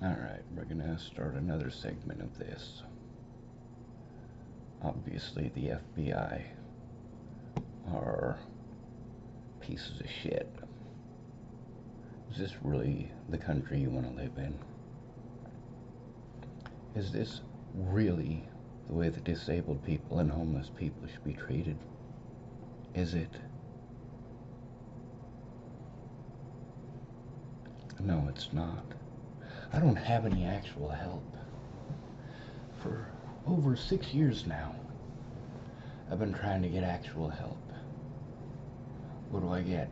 Alright, we're gonna start another segment of this. Obviously, the FBI are pieces of shit. Is this really the country you want to live in? Is this really the way that disabled people and homeless people should be treated? Is it? No, it's not. I don't have any actual help. For over 6 years now, I've been trying to get actual help. What do I get?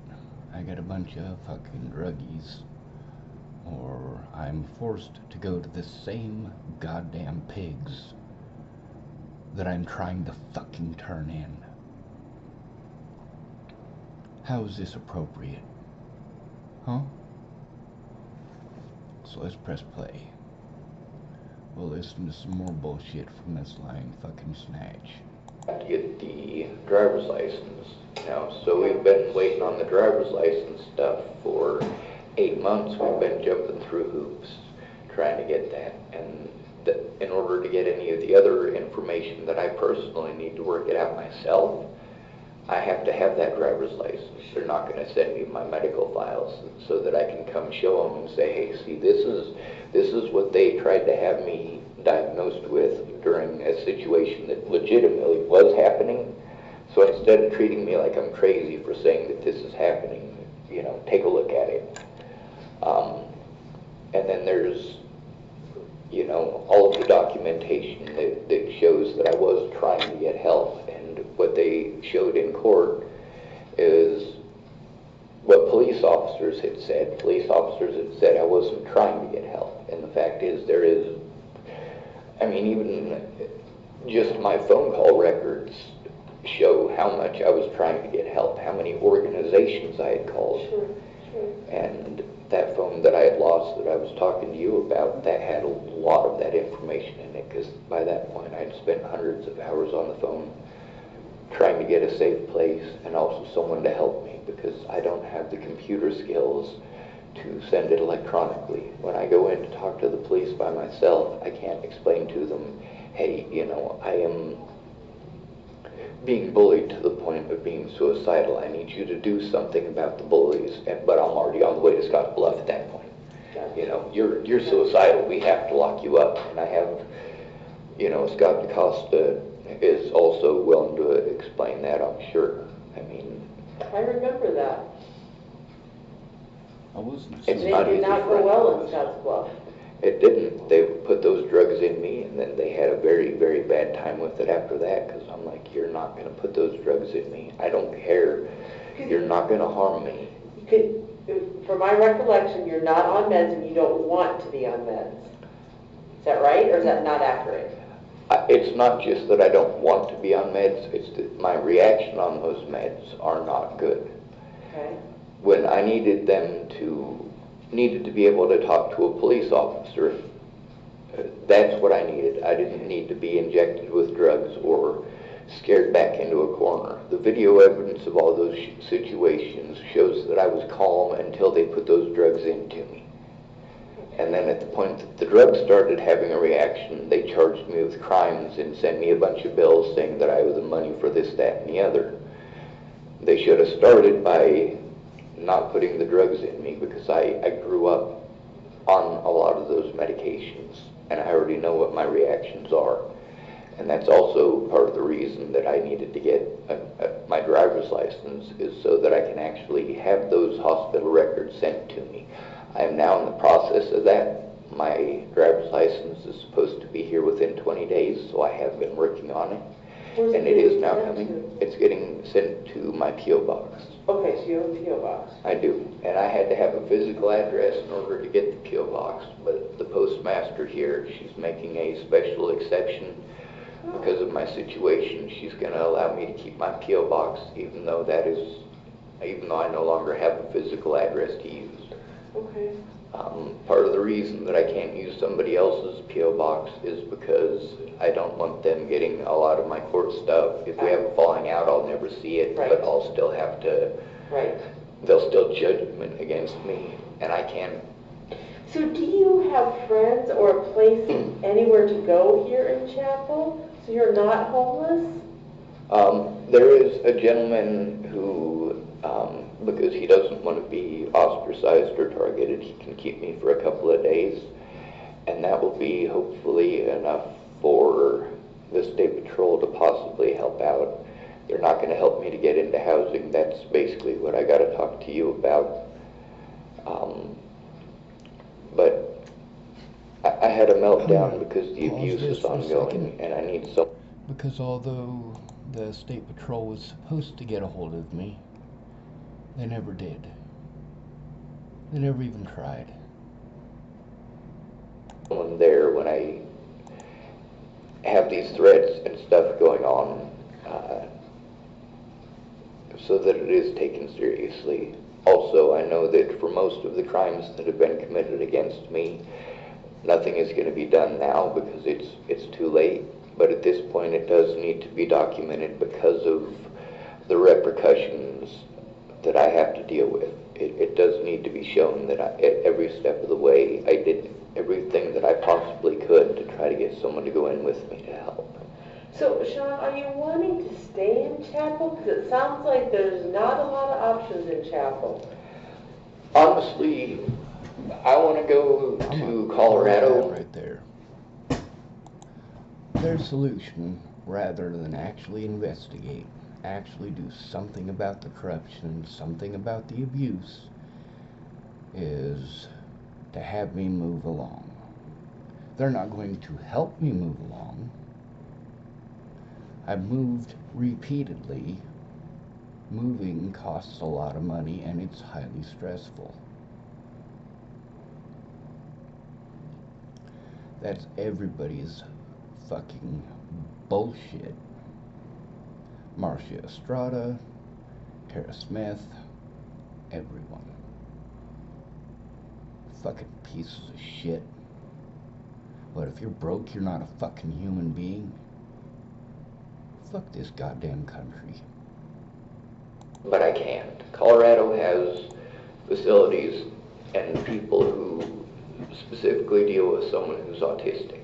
I get a bunch of fucking druggies. Or I'm forced to go to the same goddamn pigs that I'm trying to fucking turn in. How is this appropriate? Huh? So let's press play. We'll listen to some more bullshit from this lying fucking snatch. To get the driver's license now, so we've been waiting on the driver's license stuff for 8 months. We've been jumping through hoops trying to get that, and in order to get any of the other information that I personally need to work it out myself, I have to have that driver's license. They're not going to send me my medical files so that I can come show them and say, hey, see, this is what they tried to have me diagnosed with during a situation that legitimately was happening. So instead of treating me like I'm crazy for saying that this is happening, take a look at it. And then there's, all of the documentation that shows that I was trying to get help. And what they showed in court is what police officers had said. Police officers had said I wasn't trying to get help. And the fact is, even just my phone call records show how much I was trying to get help, how many organizations I had called. Sure. And that phone that I had lost that I was talking to you about, that had a lot of that information in it, because by that point I'd spent hundreds of hours on the phone trying to get a safe place and also someone to help me, because I don't have the computer skills to send it electronically. When I go in to talk to the police by myself, I can't explain to them, hey, I am being bullied to the point of being suicidal. I need you to do something about the bullies, but I'm already on the way to Scotts Bluff at that point. You're suicidal. We have to lock you up. And I have, Scott DaCosta is also willing to explain that, I'm sure. I remember that. I wasn't. It's It not did easy not for go well in anyone. Scotts Bluff. It didn't. They put those drugs in me, and then they had a very, very bad time with it after that, because I'm like, you're not going to put those drugs in me. I don't care. You're not going to harm me. From my recollection, you're not on meds and you don't want to be on meds. Is that right, or is that not accurate? It's not just that I don't want to be on meds, it's that my reaction on those meds are not good. Okay. When I needed to be able to talk to a police officer, that's what I needed. I didn't need to be injected with drugs or scared back into a corner. The video evidence of all those situations shows that I was calm until they put those drugs into me. And then at the point that the drugs started having a reaction, they charged me with crimes and sent me a bunch of bills saying that I owed them money for this, that, and the other. They should have started by not putting the drugs in me, because I grew up on a lot of those medications, and I already know what my reactions are. And that's also part of the reason that I needed to get my driver's license, is so that I can actually have those hospital records sent to me. I am now in the process of that. My driver's license is supposed to be here within 20 days, so I have been working on it. And it is now coming. It's getting sent to my P.O. box. Okay, so you have a P.O. box. I do. And I had to have a physical address in order to get the P.O. box, but the postmaster here, she's making a special exception because of my situation. She's going to allow me to keep my P.O. box, even though I no longer have a physical address to use. Okay. Part of the reason that I can't use somebody else's P.O. box is because I don't want them getting a lot of my court stuff. If we have a falling out, I'll never see it, Right. but I'll still have to, Right. they'll still judgment against me, and I can't So do you have friends or a place anywhere to go here in Chapel? So you're not homeless? There is a gentleman who, because he doesn't want to be ostracized or targeted, he can keep me for a couple of days, and that will be hopefully enough for the State Patrol to possibly help out. They're not going to help me to get into housing. That's basically what I got to talk to you about. But I had a meltdown because the abuse is ongoing, and I need some. Because although the State Patrol was supposed to get a hold of me, they never did. They never even tried. Someone there when I have these threats and stuff going on, so that it is taken seriously. Also, I know that for most of the crimes that have been committed against me, nothing is going to be done now because it's too late. But at this point, it does need to be documented because of the repercussions that I have to deal with. It does need to be shown that at every step of the way, I did everything that I possibly could to try to get someone to go in with me to help. So, Sean, are you wanting to stay in Chapel? Because it sounds like there's not a lot of options in Chapel. Honestly, I want to go to Colorado. Right there. Their solution, rather than actually investigate, actually do something about the corruption, something about the abuse, is to have me move along. They're not going to help me move along. I've moved repeatedly. Moving costs a lot of money and it's highly stressful. That's everybody's fucking bullshit. Marcia Estrada, Tara Smith, everyone. Fucking pieces of shit. But if you're broke, you're not a fucking human being. Fuck this goddamn country. But I can't. Colorado has facilities and people who specifically deal with someone who's autistic.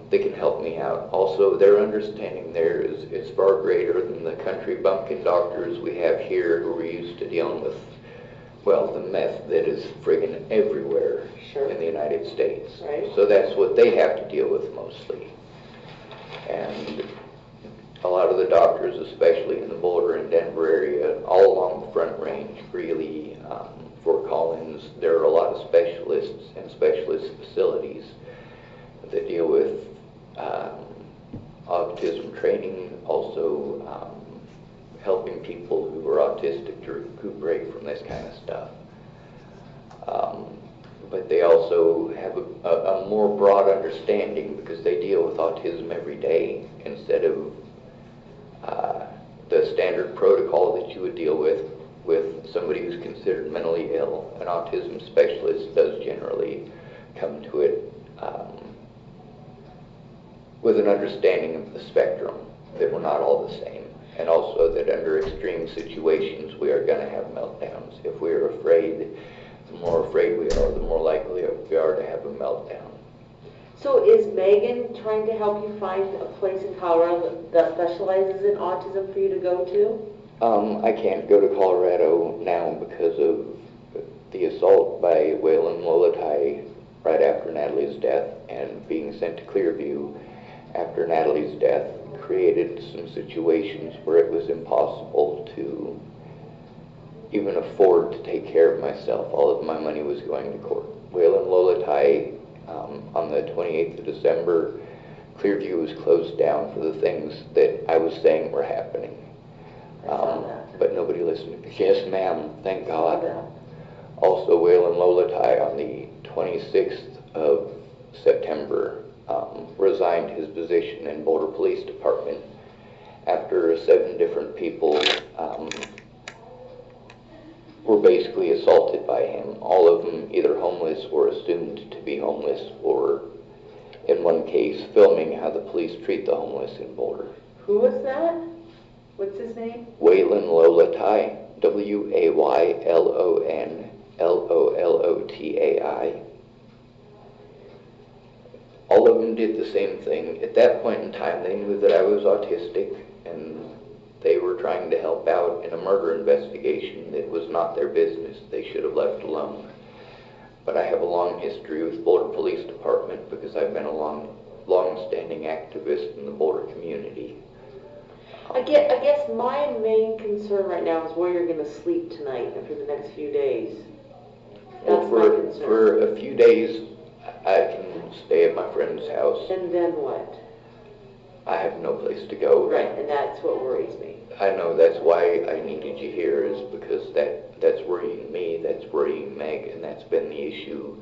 They can help me out. Also, their understanding there is far greater than the country bumpkin doctors we have here who are used to dealing with, well, the meth that is friggin' everywhere in the United States. Right. So that's what they have to deal with mostly. And a lot of the doctors, especially in the Boulder and Denver area, all along the Front Range, Greeley, Fort Collins, there are a lot of specialists and specialist facilities that deal with autism training, also helping people who are autistic to recuperate from this kind of stuff. But they also have a more broad understanding because they deal with autism every day instead of the standard protocol that you would deal with somebody who's considered mentally ill. An autism specialist does generally come to it with an understanding of the spectrum, that we're not all the same, and also that under extreme situations we are going to have meltdowns. If we are afraid, the more afraid we are, the more likely we are to have a meltdown. So is Megan trying to help you find a place in Colorado that specializes in autism for you to go to? I can't go to Colorado now because of the assault by Waylon Lolatai right after Natalie's death, and being sent to Clearview after Natalie's death created some situations where it was impossible to even afford to take care of myself. All of my money was going to court. Waylon Lolatai, on the 28th of December, Clearview was closed down for the things that I was saying were happening. But nobody listened. Yes, ma'am, thank God. Also, Waylon Lolatai on the 26th of September resigned his position in Boulder Police Department after 7 different people were basically assaulted by him. All of them either homeless or assumed to be homeless, or in one case, filming how the police treat the homeless in Boulder. Who was that? What's his name? Waylon Lolatai, Waylon Lollotai. All of them did the same thing. At that point in time, they knew that I was autistic, and they were trying to help out in a murder investigation that was not their business. They should have left alone. But I have a long history with Boulder Police Department because I've been a long-standing activist in the Boulder community. I guess my main concern right now is where you're going to sleep tonight and for the next few days. That's my concern. For a few days, I can stay at my friend's house. And then what? I have no place to go. Right, and that's what worries me. I know, that's why I needed you here, is because that's worrying me, that's worrying Meg, and that's been the issue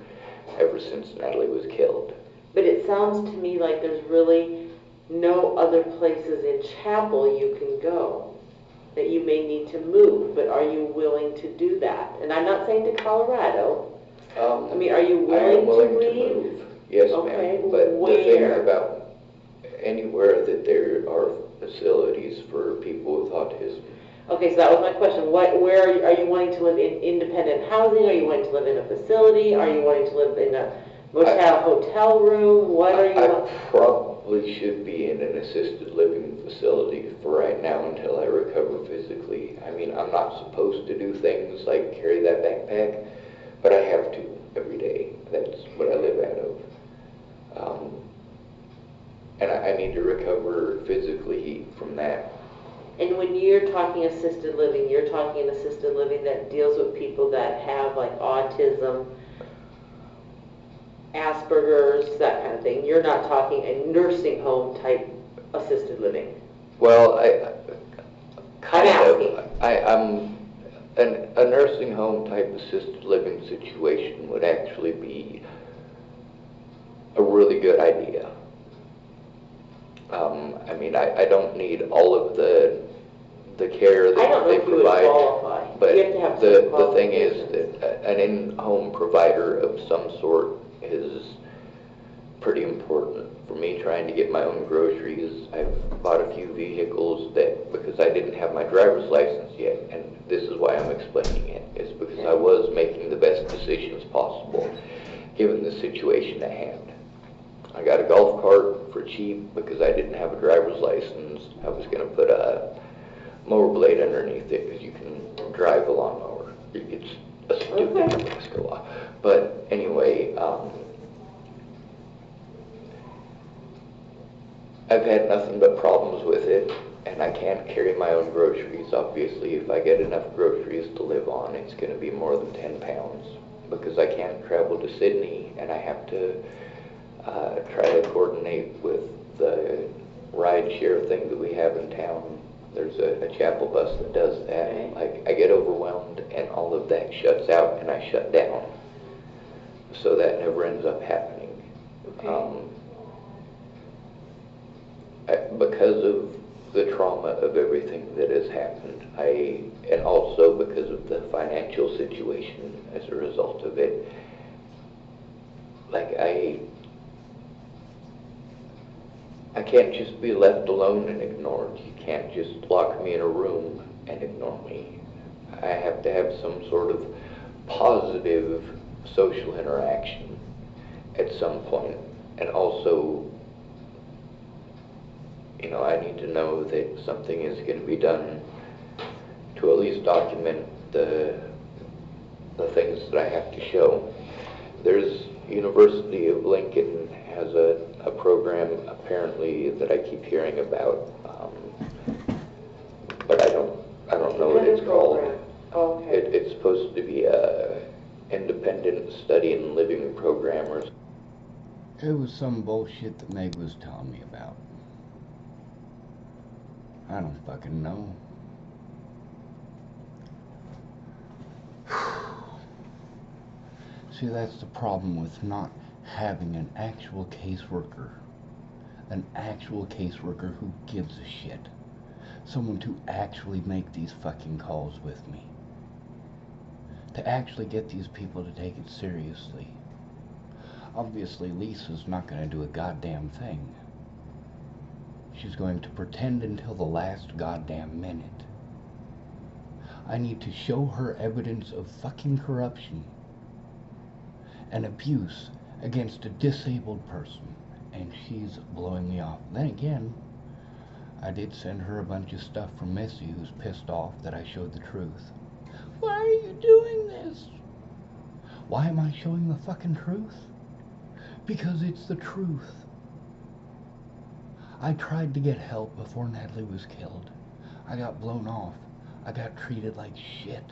ever since Natalie was killed. But it sounds to me like there's really no other places in Chapel you can go, that you may need to move, but are you willing to do that? And I'm not saying to Colorado. I mean, are you willing to leave? Move. Yes, okay, ma'am. But where? The thing about anywhere that there are facilities for people with autism. Okay, so that was my question. Where are you wanting to live in independent housing? Are you wanting to live in a facility? Are you wanting to live in a hotel room? What are you? I probably should be in an assisted living facility for right now until I recover physically. I mean, I'm not supposed to do things like carry that backpack, but I have to every day. That's what I live out of. And I need to recover physically from that. And when you're talking assisted living, you're talking an assisted living that deals with people that have like autism, Asperger's, that kind of thing. You're not talking a nursing home type assisted living. Well, a nursing home type assisted living situation would actually be a really good idea. I mean, I don't need all of the care that they provide, but the thing is that an in-home provider of some sort is pretty important for me trying to get my own groceries. I've bought a few vehicles because I didn't have my driver's license yet, and this is why I'm explaining it, is because I was making the best decisions possible given the situation at hand. I got a golf cart for cheap because I didn't have a driver's license. I was going to put a mower blade underneath it because you can drive a lawnmower. It's a stupid Mexico law. But anyway, I've had nothing but problems with it, and I can't carry my own groceries. Obviously, if I get enough groceries to live on, it's going to be more than 10 pounds because I can't travel to Sydney, and I have to try to coordinate with the ride share thing that we have in town. There's a Chapel bus that does that. Okay. Like, I get overwhelmed and all of that shuts out and I shut down. So that never ends up happening. Okay. Because of the trauma of everything that has happened, and also because of the financial situation as a result of it, like I can't just be left alone and ignored. You can't just lock me in a room and ignore me. I have to have some sort of positive social interaction at some point. And also, you know, I need to know that something is going to be done to at least document the things that I have to show. There's University of Lincoln has a program apparently that I keep hearing about, but I don't know what it's called. Okay. It's supposed to be a independent study and living program or something. It was some bullshit that Meg was telling me about. I don't fucking know. See, that's the problem with not having an actual caseworker. An actual caseworker who gives a shit. Someone to actually make these fucking calls with me. To actually get these people to take it seriously. Obviously, Lisa's not going to do a goddamn thing. She's going to pretend until the last goddamn minute. I need to show her evidence of fucking corruption and abuse against a disabled person, and she's blowing me off. Then again, I did send her a bunch of stuff from Missy, who's pissed off that I showed the truth. Why are you doing this? Why am I showing the fucking truth? Because it's the truth. I tried to get help before Natalie was killed. I got blown off. I got treated like shit.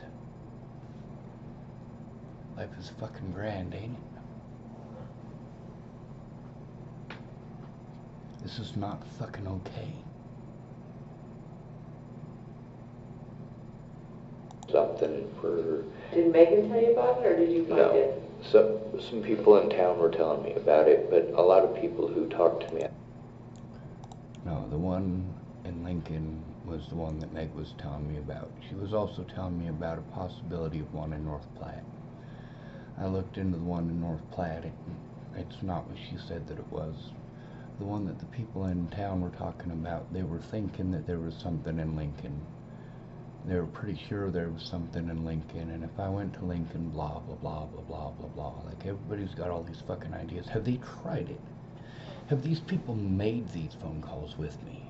Life is fucking grand, ain't it? This is not fucking okay. Something for... Did Megan tell you about it, or did you find it? No. Some people in town were telling me about it, but a lot of people who talked to me... No, the one in Lincoln was the one that Meg was telling me about. She was also telling me about a possibility of one in North Platte. I looked into the one in North Platte. It's not what she said that it was. The one that the people in town were talking about, they were thinking that there was something in Lincoln. They were pretty sure there was something in Lincoln, and if I went to Lincoln, blah, blah, blah, blah, blah, blah, blah. Like, everybody's got all these fucking ideas. Have they tried it? Have these people made these phone calls with me?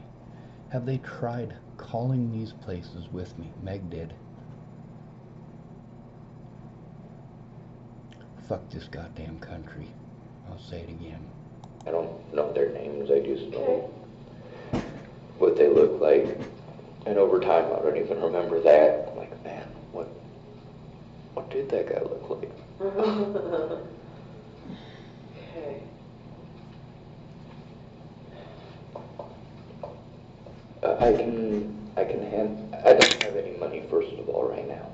Have they tried calling these places with me? Meg did. Fuck this goddamn country. I'll say it again. I don't know their names, I just know what they look like. And over time, I don't even remember that. I'm like, man, what did that guy look like? Okay. I don't have any money, first of all, right now.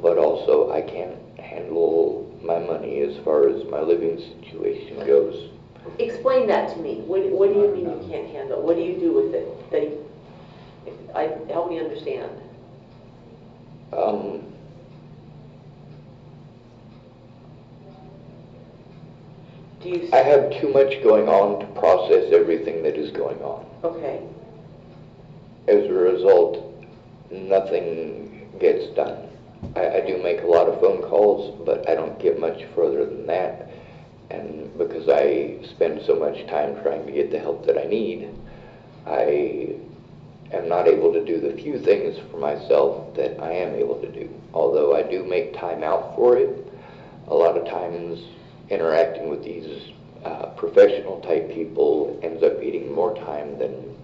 But also, I can't handle my money as far as my living situation goes. Explain that to me. What do you mean you can't handle? What do you do with it? Help me understand. I have too much going on to process everything that is going on. Okay. As a result, nothing gets done. I do make a lot of phone calls, but I don't get much further than that. And because I spend so much time trying to get the help that I need, I am not able to do the few things for myself that I am able to do. Although I do make time out for it, a lot of times interacting with these professional type people ends up eating more time than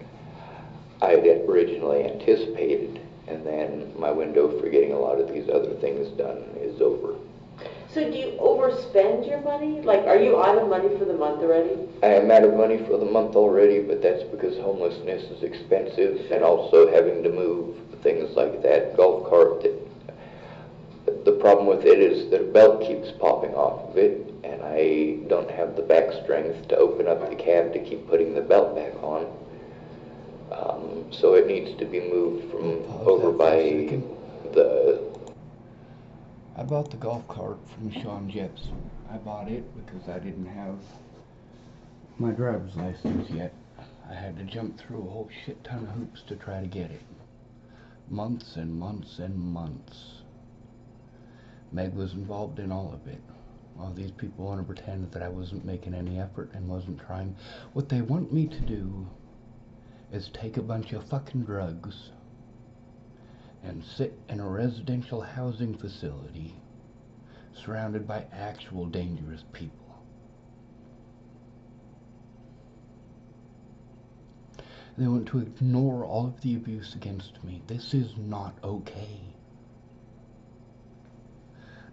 I had originally anticipated, and then my window for getting a lot of these other things done is over. So do you overspend your money? Like, are you out of money for the month already? I am out of money for the month already, but that's because homelessness is expensive, and also having to move things like that golf cart. The problem with it is that a belt keeps popping off of it, and I don't have the back strength to open up the cab to keep putting the belt back on. So it needs to be moved from over by the... I bought the golf cart from Sean Jepson. I bought it because I didn't have my driver's license yet. I had to jump through a whole shit ton of hoops to try to get it. Months and months and months. Meg was involved in all of it. All these people want to pretend that I wasn't making any effort and wasn't trying. What they want me to do is take a bunch of fucking drugs and sit in a residential housing facility surrounded by actual dangerous people. They want to ignore all of the abuse against me. This is not okay.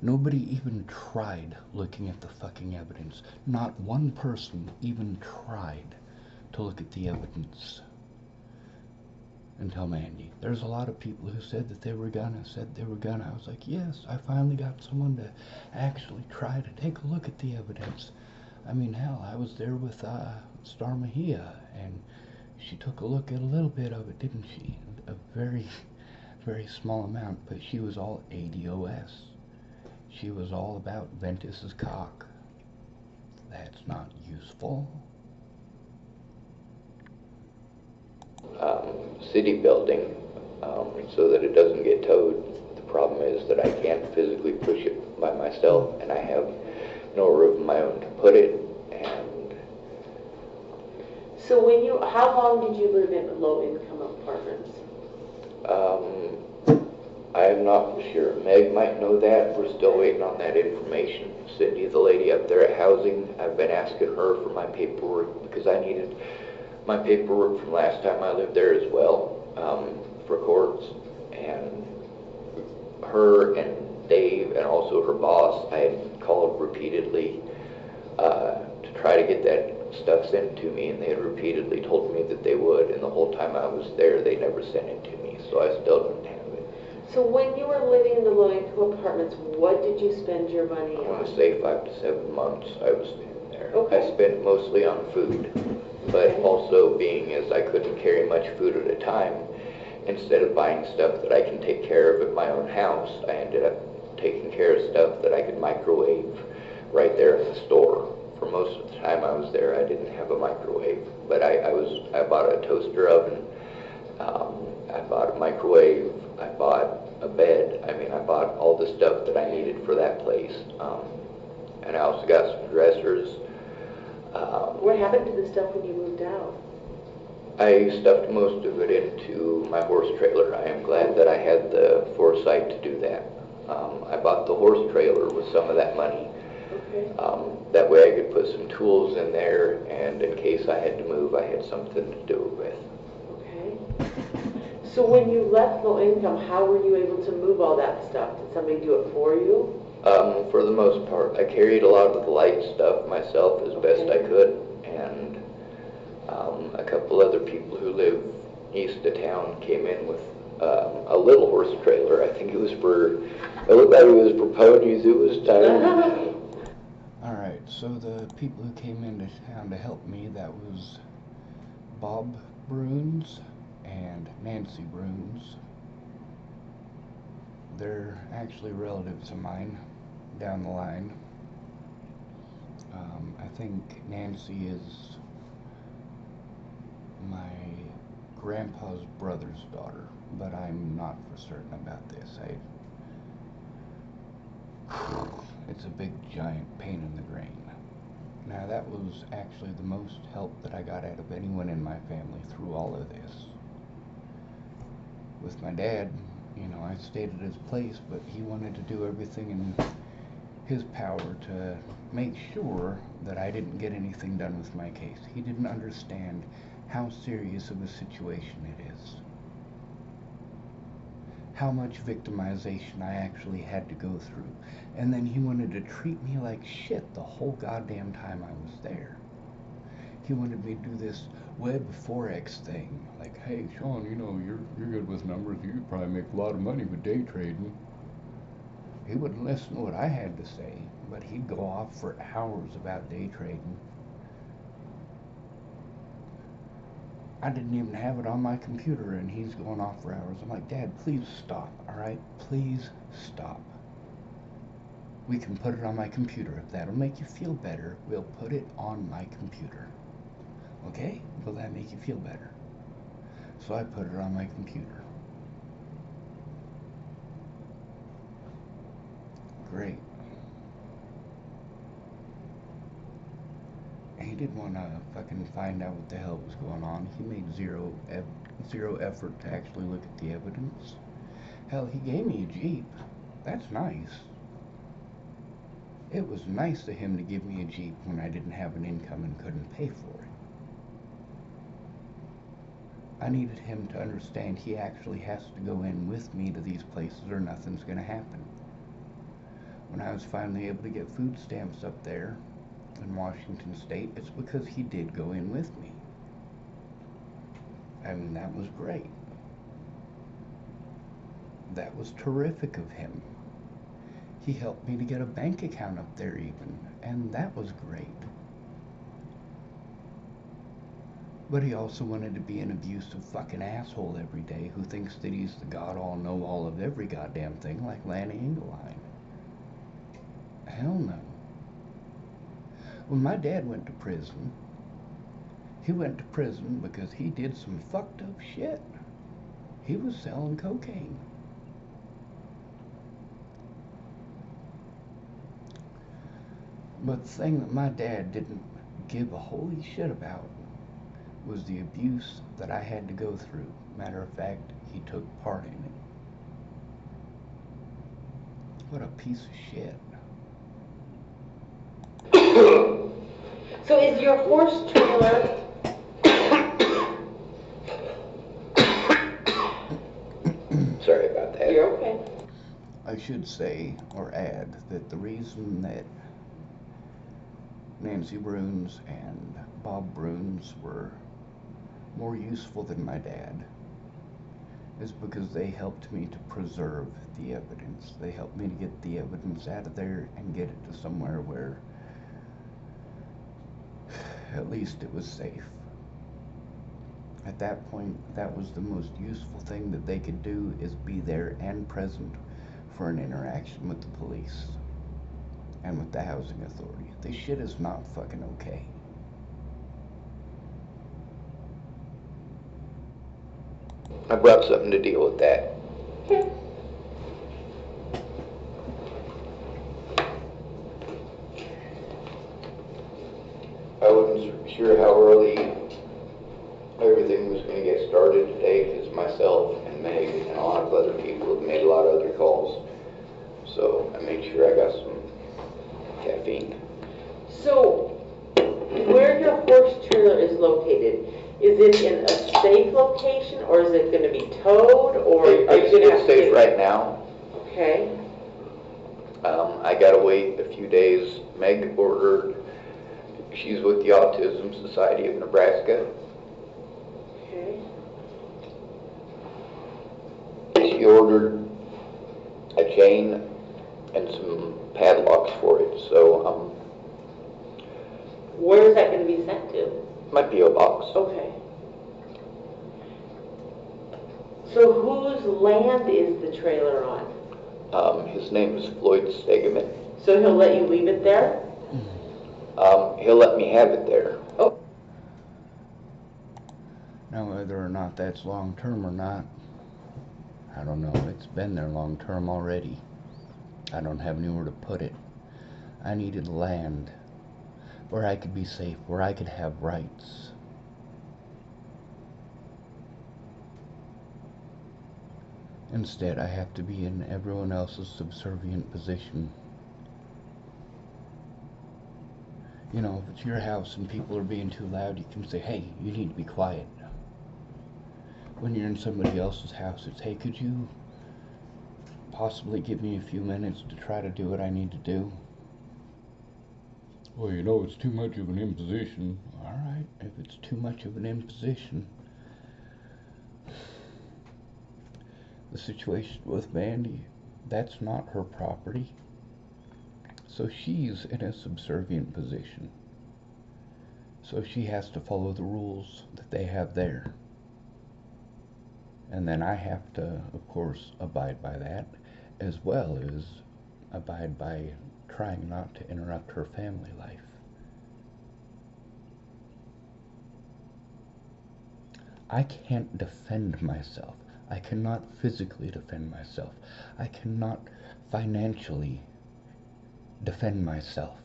Nobody even tried looking at the fucking evidence. Not one person even tried to look at the evidence until Mandy. There's a lot of people who said that they were gonna, I was like, yes, I finally got someone to actually try to take a look at the evidence. I mean, hell, I was there with Star Mejia, and she took a look at a little bit of it, didn't she? A very, very small amount, but she was all ADOS. She was all about Ventus's cock. That's not useful. City building, so that it doesn't get towed. The problem is that I can't physically push it by myself, and I have no room of my own to put it. And So how long did you live in low-income apartments? I'm not sure. Meg might know that. We're still waiting on that information. Cindy, the lady up there at housing, I've been asking her for my paperwork because I needed my paperwork from last time I lived there as well, for courts. And her and Dave and also her boss, I had called repeatedly to try to get that stuff sent to me, and they had repeatedly told me that they would, and the whole time I was there they never sent it to me, so I still don't have it. So when you were living in the low-income apartments, what did you spend your money I on? want to say 5 to 7 months I was in there. Okay. I spent mostly on food, but also being as I couldn't carry much food at a time, instead of buying stuff that I can take care of at my own house, I ended up taking care of stuff that I could microwave right there in the store. For most of the time I was there, I didn't have a microwave, but I bought a toaster oven, I bought a microwave, I bought a bed. I mean, I bought all the stuff that I needed for that place, and I also got some dressers. What happened to the stuff when you moved out? I stuffed most of it into my horse trailer. I am glad that I had the foresight to do that. I bought the horse trailer with some of that money. Okay. That way I could put some tools in there, and in case I had to move, I had something to do it with. Okay. So when you left low income, how were you able to move all that stuff? Did somebody do it for you? For the most part, I carried a lot of the light stuff myself as best I could, and a couple other people who live east of town came in with a little horse trailer. I think it looked like it was for ponies. It was tiny. Alright, so the people who came into town to help me, that was Bob Bruns and Nancy Bruns. They're actually relatives of mine down the line. I think Nancy is my grandpa's brother's daughter, but I'm not for certain about this. It's a big giant pain in the brain. Now that was actually the most help that I got out of anyone in my family through all of this. With my dad, you know, I stayed at his place, but he wanted to do everything in his power to make sure that I didn't get anything done with my case. He didn't understand how serious of a situation it is. How much victimization I actually had to go through. And then he wanted to treat me like shit the whole goddamn time I was there. He wanted me to do this web forex thing. Like, hey, Sean, you know, you're good with numbers. You could probably make a lot of money with day trading. He wouldn't listen to what I had to say, but he'd go off for hours about day trading. I didn't even have it on my computer, and he's going off for hours. I'm like, Dad, please stop, alright? Please stop. We can put it on my computer. If that'll make you feel better, we'll put it on my computer. Okay? Will that make you feel better? So I put it on my computer. Great. He didn't want to fucking find out what the hell was going on. He made zero effort to actually look at the evidence. Hell, he gave me a Jeep. That's nice. It was nice of him to give me a Jeep when I didn't have an income and couldn't pay for it. I needed him to understand he actually has to go in with me to these places or nothing's going to happen. When I was finally able to get food stamps up there in Washington State, it's because he did go in with me. I mean, that was great. That was terrific of him. He helped me to get a bank account up there even, and that was great. But he also wanted to be an abusive fucking asshole every day who thinks that he's the God-all-know-all of every goddamn thing like Lanny Engeline. Hell no. When my dad went to prison, he went to prison because he did some fucked up shit. He was selling cocaine. But the thing that my dad didn't give a holy shit about was the abuse that I had to go through. Matter of fact, he took part in it. What a piece of shit. So is your horse trailer, Sorry about that. you're okay. I should say, or add, that the reason that Nancy Bruns and Bob Bruns were more useful than my dad is because they helped me to preserve the evidence. They helped me to get the evidence out of there and get it to somewhere where at least it was safe. At that point, that was the most useful thing that they could do, is be there and present for an interaction with the police and with the housing authority. This shit is not fucking okay. I brought something to deal with that. Okay. I wasn't sure how early everything was going to get started today, because myself and Meg and a lot of other people have made a lot of other calls. So I made sure I got some caffeine. So, where your horse trailer is located, is it in a safe location, or is it gonna be towed, or are you gonna have It's to safe get... right now. Okay, I gotta wait a few days. Meg ordered, she's with the Autism Society of Nebraska. okay. She ordered a chain and some padlocks for it, so Where is that gonna be sent to? my P.O. box. Okay. So whose land is the trailer on? His name is Floyd Stegeman. So he'll let you leave it there? He'll let me have it there. Oh. Now, whether or not that's long term or not, I don't know. It's been there long term already. I don't have anywhere to put it. I needed land where I could be safe, where I could have rights. Instead, I have to be in everyone else's subservient position. You know, if it's your house and people are being too loud, you can say, hey, you need to be quiet. When you're in somebody else's house, it's, hey, could you possibly give me a few minutes to try to do what I need to do? Well, you know, it's too much of an imposition. Alright, if it's too much of an imposition. The situation with Mandy, that's not her property. So she's in a subservient position. So she has to follow the rules that they have there. And then I have to, of course, abide by that, as well as abide by trying not to interrupt her family life. I can't defend myself. I cannot physically defend myself. I cannot financially defend myself.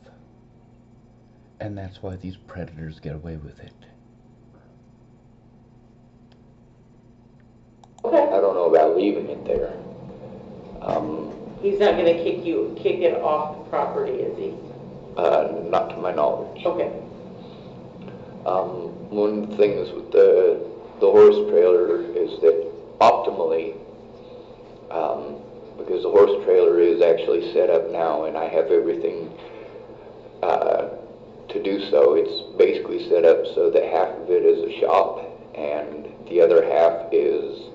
And that's why these predators get away with it. Okay. I don't know about leaving it there. He's not gonna kick it off the property, is he? Not to my knowledge. Okay. One of the things with the horse trailer is that optimally, because the horse trailer is actually set up now and I have everything to do so, it's basically set up so that half of it is a shop and the other half is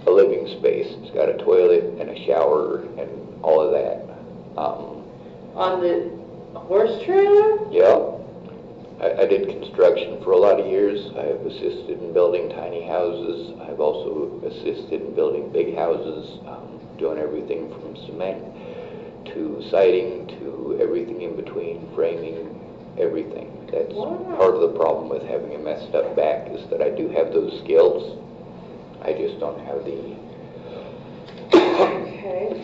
a living space. It's got a toilet and a shower and all of that. On the horse trailer? Yeah. I did construction for a lot of years. I have assisted in building tiny houses. I've also assisted in building big houses, doing everything from cement to siding to everything in between, framing, everything. That's Wow. part of the problem with having a messed up back, is that I do have those skills. I just don't have the Okay.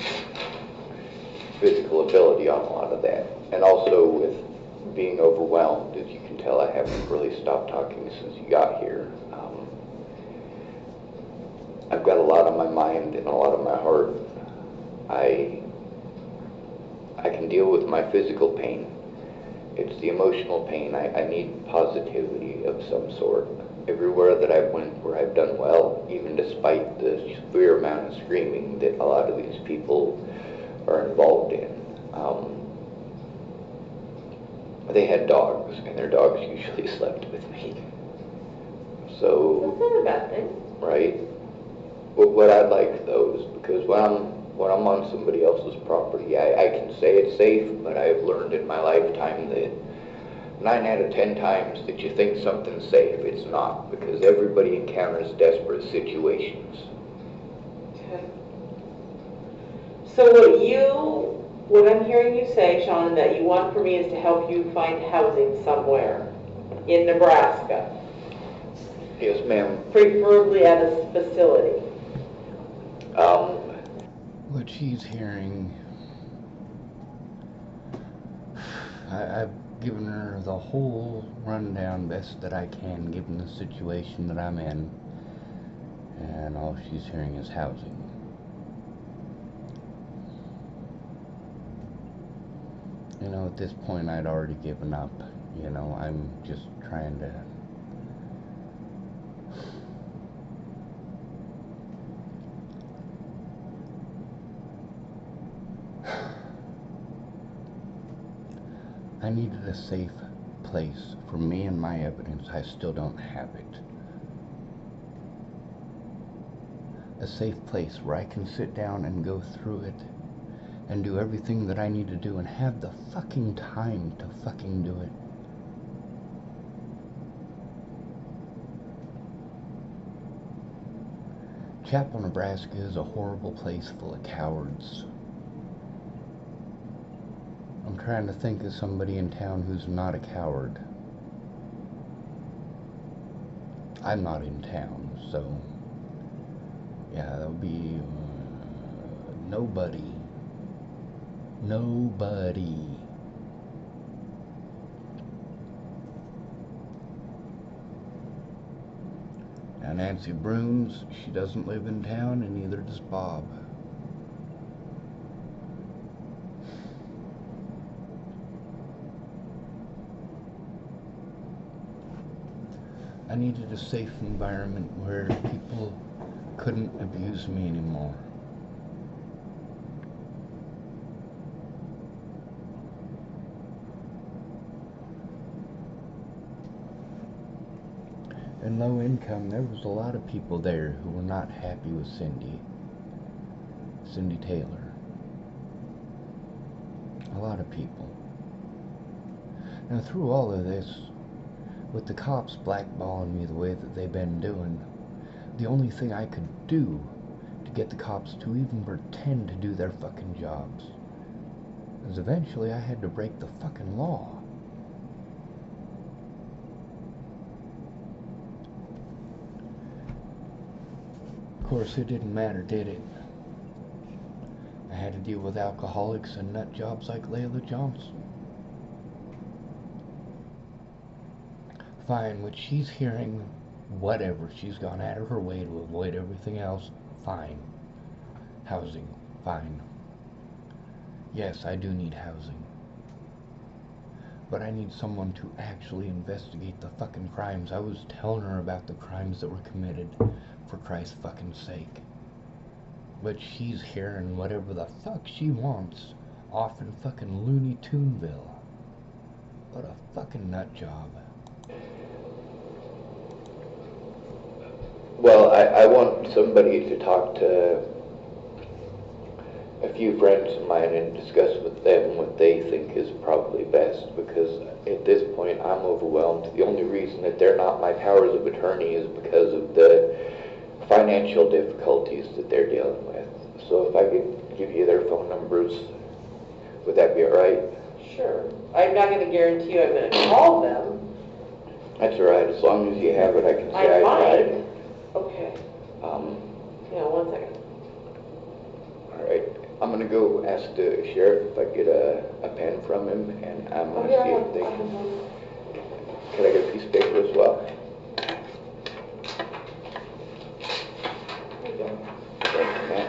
physical ability on a lot of that. And also with being overwhelmed, as you can tell, I haven't really stopped talking since you got here. I've got a lot on my mind and a lot on my heart. I can deal with my physical pain. It's the emotional pain. I need positivity of some sort. Everywhere that I've went where I've done well, even despite the severe amount of screaming that a lot of these people are involved in, they had dogs, and their dogs usually slept with me. So, That's not a bad thing. right? But what I like though is because when I'm on somebody else's property, I can say it's safe, but I've learned in my lifetime that 9 out of 10 times that you think something's safe, it's not, because everybody encounters desperate situations. Okay. So what I'm hearing you say, Sean, that you want for me is to help you find housing somewhere in Nebraska, Yes, ma'am. preferably at a facility. What she's hearing, I've given her the whole rundown best that I can, given the situation that I'm in, and all she's hearing is housing. You know, at this point I'd already given up. You know, I'm just trying to I needed a safe place for me and my evidence. I still don't have it. A safe place where I can sit down and go through it and do everything that I need to do and have the fucking time to fucking do it. Chapel, Nebraska is a horrible place full of cowards. I'm trying to think of somebody in town who's not a coward. I'm not in town, so yeah, that would be nobody. Nobody. Now Nancy Bruns, she doesn't live in town, and neither does Bob. I needed a safe environment where people couldn't abuse me anymore. In low income, there was a lot of people there who were not happy with Cindy Taylor. A lot of people. Now through all of this, with the cops blackballing me the way that they've been doing, the only thing I could do to get the cops to even pretend to do their fucking jobs is eventually I had to break the fucking law. Of course, it didn't matter, did it? I had to deal with alcoholics and nut jobs like Layla Johnson. Fine, what she's hearing, whatever. She's gone out of her way to avoid everything else. Fine. Housing. Fine. Yes, I do need housing. But I need someone to actually investigate the fucking crimes. I was telling her about the crimes that were committed, for Christ's fucking sake. But she's hearing whatever the fuck she wants off in fucking Looney Tuneville. What a fucking nut job. Well, I want somebody to talk to a few friends of mine and discuss with them what they think is probably best, because at this point I'm overwhelmed. The only reason that they're not my powers of attorney is because of the financial difficulties that they're dealing with. So if I could give you their phone numbers, would that be all right? Sure. I'm not going to guarantee you I'm going to call them. That's all right. As long as you have it, I can say I I tried. might. Okay. Yeah, 1 second. All right, I'm gonna go ask the sheriff if I get a pen from him, and I'm gonna see if they can. Can I get a piece of paper as well? There you go. Thank you, Matt.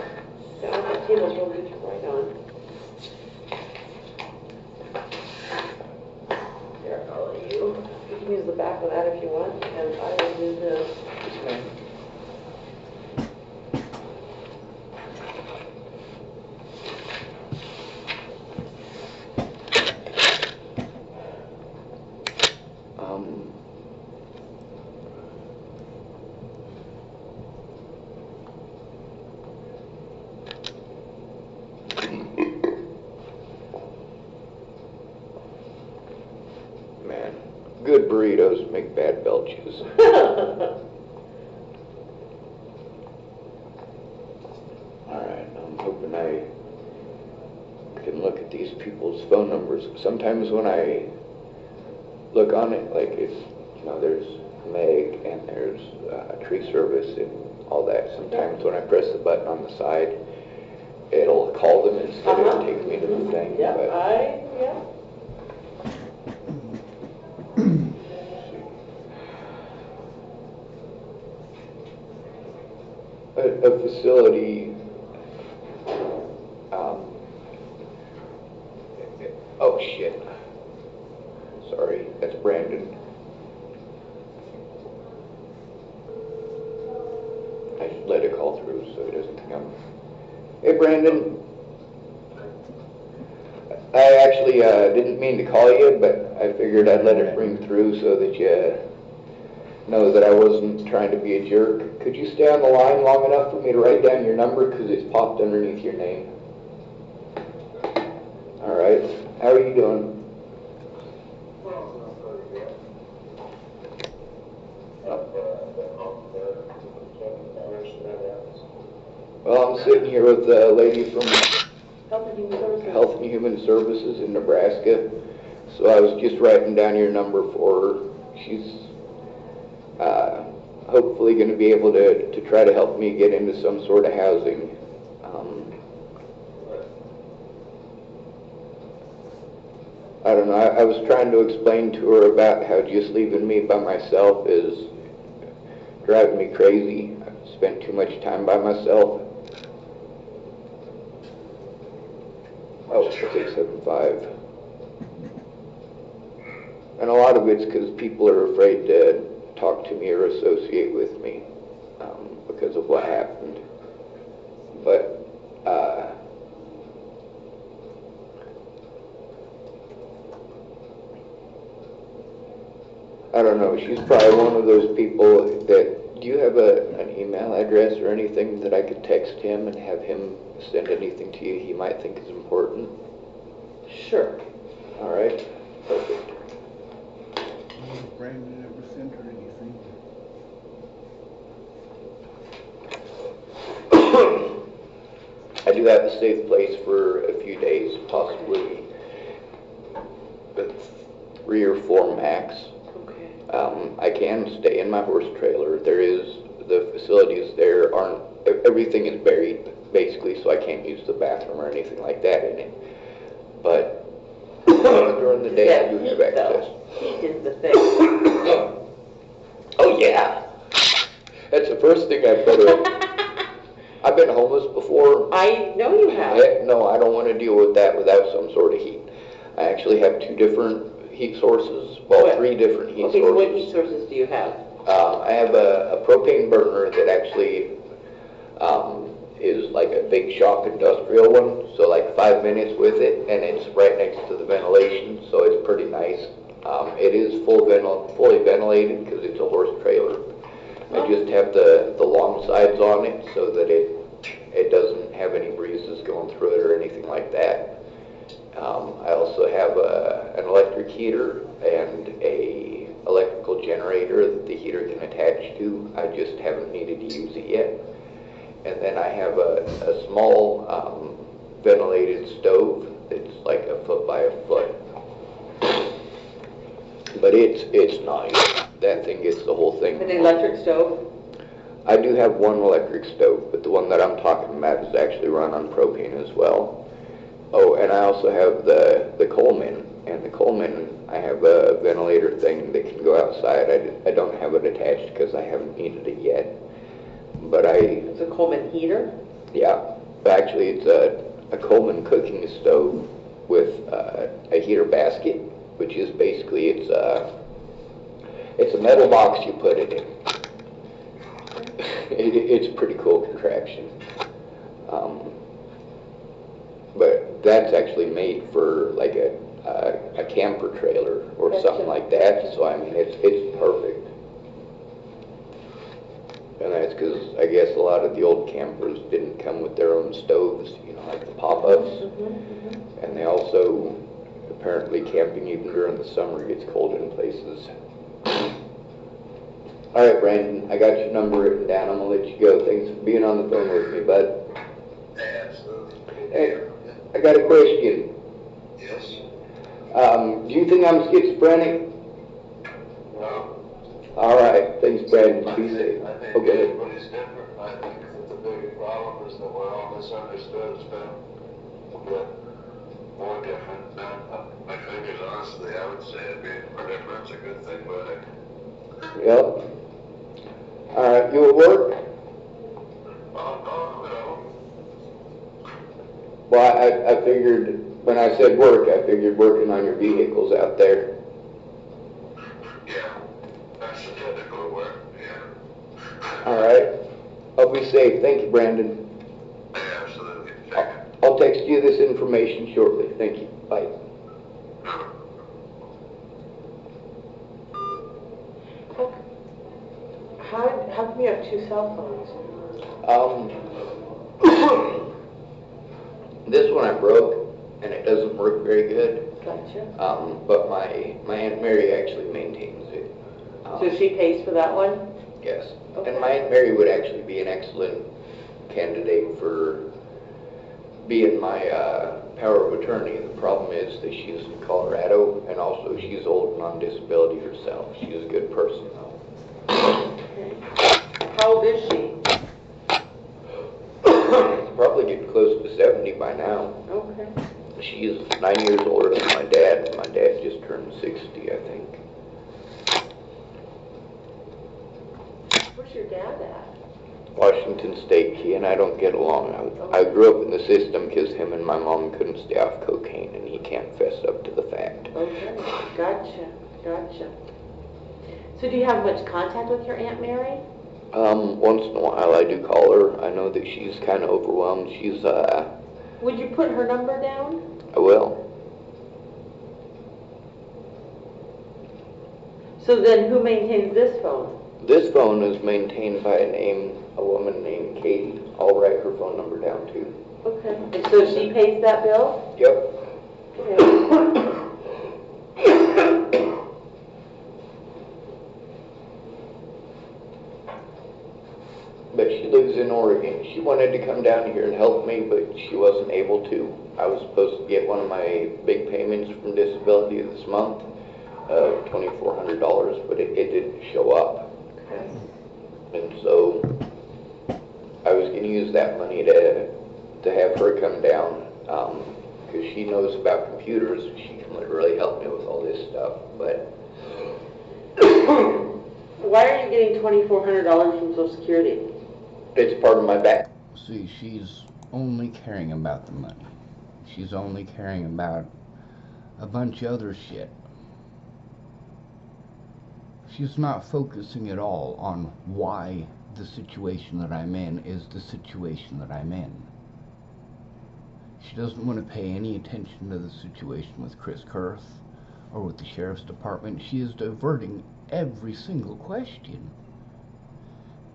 Down that table, don't get you right on. Here, I'll let you. You can use the back of that if you want, and I will do this. Yes, ma'am. Man, good burritos make bad belches. Alright, I'm hoping I can look at these people's phone numbers. Sometimes when I look on it, like it's, you know, there's Meg and there's tree service and all that. Sometimes when I press the button on the side, it'll call them instead of take me to the thing. Yeah, But yeah. a facility, oh shit, sorry, that's Brandon. I should let it call through so he doesn't think I'm, hey Brandon, I actually didn't mean to call you, but I figured I'd let it ring through so that you know that I wasn't trying to be a jerk. Could you stay on the line long enough for me to write down your number, because it's popped underneath your name? All right. How are you doing? Well, I'm sitting here with a lady from Health and Human Services in Nebraska. So I was just writing down your number for her. She's hopefully going to be able to try to help me get into some sort of housing. I don't know, I was trying to explain to her about how just leaving me by myself is driving me crazy. I've spent too much time by myself. Oh, 675. And a lot of it's because people are afraid to talk to me or associate with me because of what happened. But I don't know, she's probably one of those people that, do you have an email address or anything that I could text him and have him send anything to you he might think is important? Sure. All right, perfect. Brandon never sent her anything. I do have a safe place for a few days, possibly 3 or 4 max. Okay. I can stay in my horse trailer. The facilities there aren't, everything is buried basically, so I can't use the bathroom or anything like that in it. But during the day I do have access. Heat is the thing. Oh yeah, that's the first thing I put in. I've been homeless before. I know you have. Heck no, I don't want to deal with that without some sort of heat. I actually have 2 different heat sources, well, 3 different heat sources. Okay, so what heat sources do you have? I have a propane burner that actually is like a big shop industrial one, so like 5 minutes with it, and it's right next to the ventilation, so it's pretty nice. It is fully ventilated because it's a horse trailer. I just have the long sides on it so that it doesn't have any breezes going through it or anything like that. I also have an electric heater and a electrical generator that the heater can attach to. I just haven't needed to use it yet. And then I have a small ventilated stove that's like 1 foot by 1 foot. But it's nice. That thing gets the whole thing. An electric stove? I do have one electric stove, but the one that I'm talking about is actually run on propane as well. Oh, and I also have the Coleman, and the Coleman, I have a ventilator thing that can go outside. I don't have it attached because I haven't needed it yet. But It's a Coleman heater? yeah, actually it's a Coleman cooking stove with a heater basket, which is basically, it's a metal box you put it in. It's a pretty cool contraption. But that's actually made for like a camper trailer or something like that. So I mean, it's perfect. And that's because I guess a lot of the old campers didn't come with their own stoves, you know, like the pop-ups. And they also, apparently camping even during the summer gets cold in places. All right, Brandon, I got your number written down. I'm gonna let you go. Thanks for being on the phone with me, bud. Absolutely. Hey, I got a question. Yes? Do you think I'm schizophrenic? No. All right, thanks, Brandon. Be safe. I think Okay. everybody's different. I think that the big problem is that we're all misunderstood. It's been a bit more different than my fingers, honestly. I would say it being more different is a good thing, but Yep. All right, you at work? no. Well, I figured, when I said work, I figured working on your vehicles out there. Yeah. That's the technical word. Yeah. All right. I'll be safe. Thank you, Brandon. Absolutely. Thank you. I'll text you this information shortly. Thank you. Bye. How come you have two cell phones? This one I broke, and it doesn't work very good. Gotcha. But my Aunt Mary actually maintains it. So she pays for that one? Yes. Okay. And my Aunt Mary would actually be an excellent candidate for being my power of attorney. The problem is that she's in Colorado, and also she's old and on disability herself. She's a good person, though. Okay. How old is she? Probably getting close to 70 by now. Okay. She's 9 years older than my dad. My dad just turned 60, I think. Where's your dad at? Washington State. He and I don't get along. I grew up in the system because him and my mom couldn't stay off cocaine, and he can't fess up to the fact. Okay. Gotcha. So do you have much contact with your Aunt Mary? Once in a while I do call her. I know that she's kind of overwhelmed. She's, Would you put her number down? I will. So then who maintains this phone? This phone is maintained by a woman named Katie. I'll write her phone number down too. Okay. And so she pays that bill? Yep. Okay. But she lives in Oregon. She wanted to come down here and help me, but she wasn't able to. I was supposed to get one of my big payments from disability this month of $2,400, but it didn't show up. Okay. And so I was going to use that money to have her come down because she knows about computers. She can really help me with all this stuff. But Why are you getting $2,400 from Social Security? it's part of my back. See, she's only caring about the money. She's only caring about a bunch of other shit. She's not focusing at all on why the situation that I'm in is the situation that I'm in. She doesn't want to pay any attention to the situation with Chris Kurth or with the Sheriff's Department. She is diverting every single question.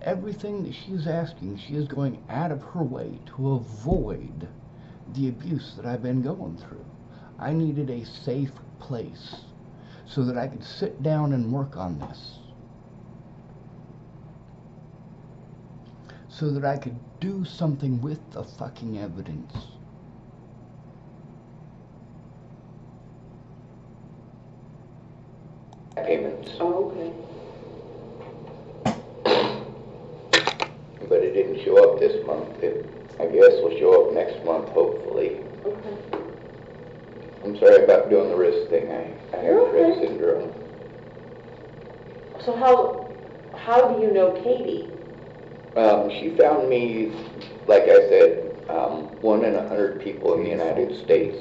Everything that she is asking, she is going out of her way to avoid the abuse that I've been going through. I needed a safe place so that I could sit down and work on this. So that I could do something with the fucking evidence. Payments. Oh, okay. didn't show up this month. It, I guess will show up next month, hopefully. Okay. I'm sorry about doing the wrist thing. I have You're Rett okay. syndrome. So how do you know Katie? She found me, like I said, 1 in 100 people in the United States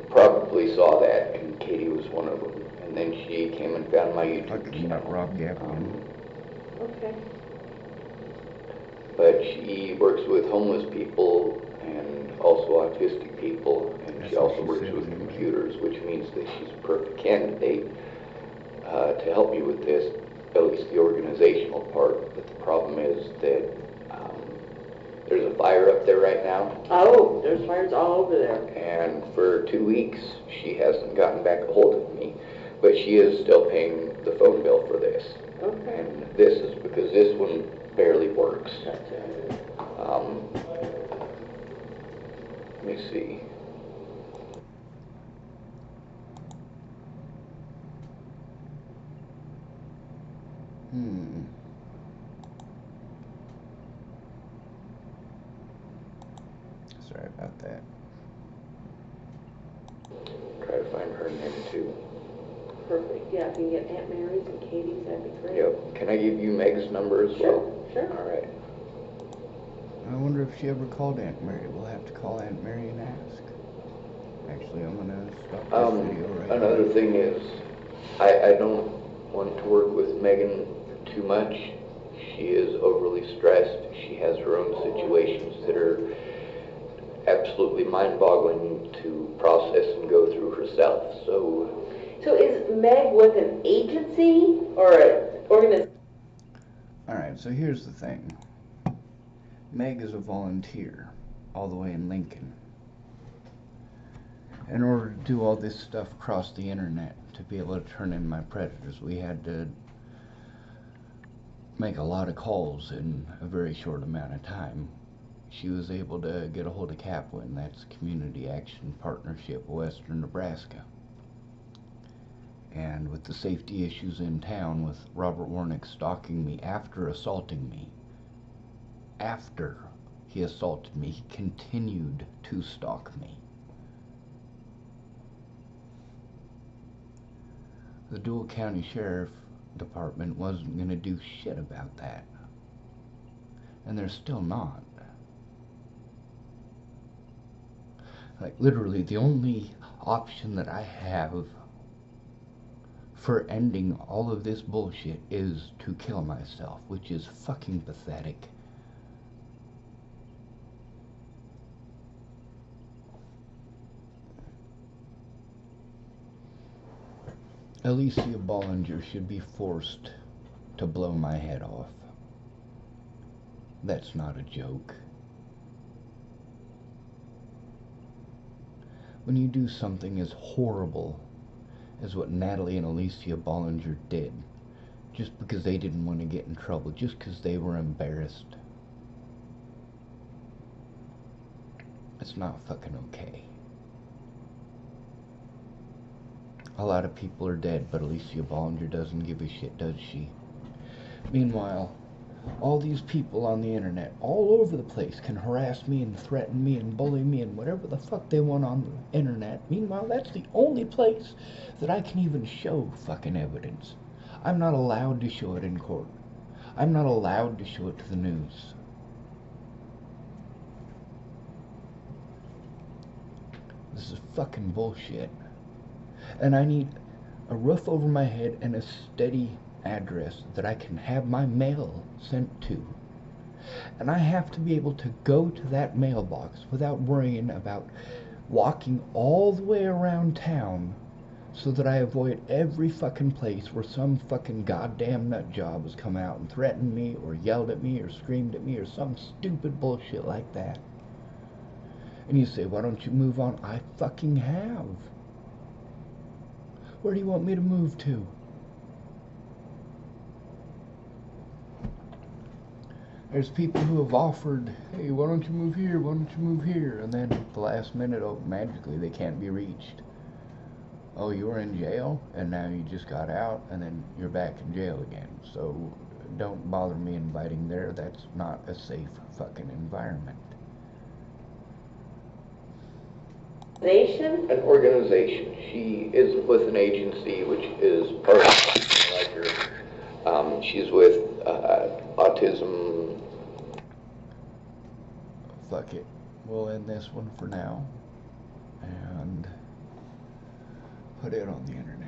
probably saw that, and Katie was one of them. And then she came and found my YouTube channel. Rob Gappian. Okay. But she works with homeless people and also autistic people, and That's she what also she works said with anyway. computers, which means that she's a perfect candidate to help me with this, at least the organizational part. But the problem is that there's a fire up there right now, Oh, there's fires all over there. and for 2 weeks she hasn't gotten back a hold of me, but she is still paying the phone bill for this. Okay. And this is because this one barely works. Gotcha. Let me see. Sorry about that. Try to find her name too. Perfect. Yeah, if you can get Aunt Mary's and Katie's, that'd be great. Yep. Can I give you Meg's number as Sure, well? sure. All right. I wonder if she ever called Aunt Mary. We'll have to call Aunt Mary and ask. Actually, I'm gonna stop this video right Another now. thing is, I don't want to work with Megan too much. She is overly stressed. She has her own situations that are absolutely mind-boggling to process and go through herself. So is Meg with an agency or an organization? Alright, so here's the thing. Meg is a volunteer, all the way in Lincoln. In order to do all this stuff across the internet, to be able to turn in my predators, we had to make a lot of calls in a very short amount of time. She was able to get a hold of Capwin, that's Community Action Partnership of Western Nebraska. And with the safety issues in town, with Robert Warnick stalking me after assaulting me, after he assaulted me, he continued to stalk me. The Dual County Sheriff Department wasn't going to do shit about that. And they're still not. Like, literally, the only option that I have for ending all of this bullshit is to kill myself, which is fucking pathetic. Alicia Bollinger should be forced to blow my head off. That's not a joke. When you do something as horrible as what Natalie and Alicia Bollinger did, just because they didn't want to get in trouble, just because they were embarrassed, it's not fucking okay. A lot of people are dead, but Alicia Bollinger doesn't give a shit, does she? Meanwhile, all these people on the internet, all over the place, can harass me and threaten me and bully me and whatever the fuck they want on the internet. Meanwhile, that's the only place that I can even show fucking evidence. I'm not allowed to show it in court. I'm not allowed to show it to the news. This is fucking bullshit. And I need a roof over my head and a steady address that I can have my mail sent to. And I have to be able to go to that mailbox without worrying about walking all the way around town, so that I avoid every fucking place where some fucking goddamn nut job has come out and threatened me or yelled at me or screamed at me or some stupid bullshit like that. And you say, why don't you move on? I fucking have. Where do you want me to move to? There's people who have offered, hey, why don't you move here, why don't you move here? And then at the last minute, oh, magically they can't be reached. Oh, you were in jail, and now you just got out, and then you're back in jail again. So don't bother me inviting there. That's not a safe fucking environment. Organization? An organization. She is with an agency which is part of something like her. She's with autism. Fuck it. We'll end this one for now and put it on the internet.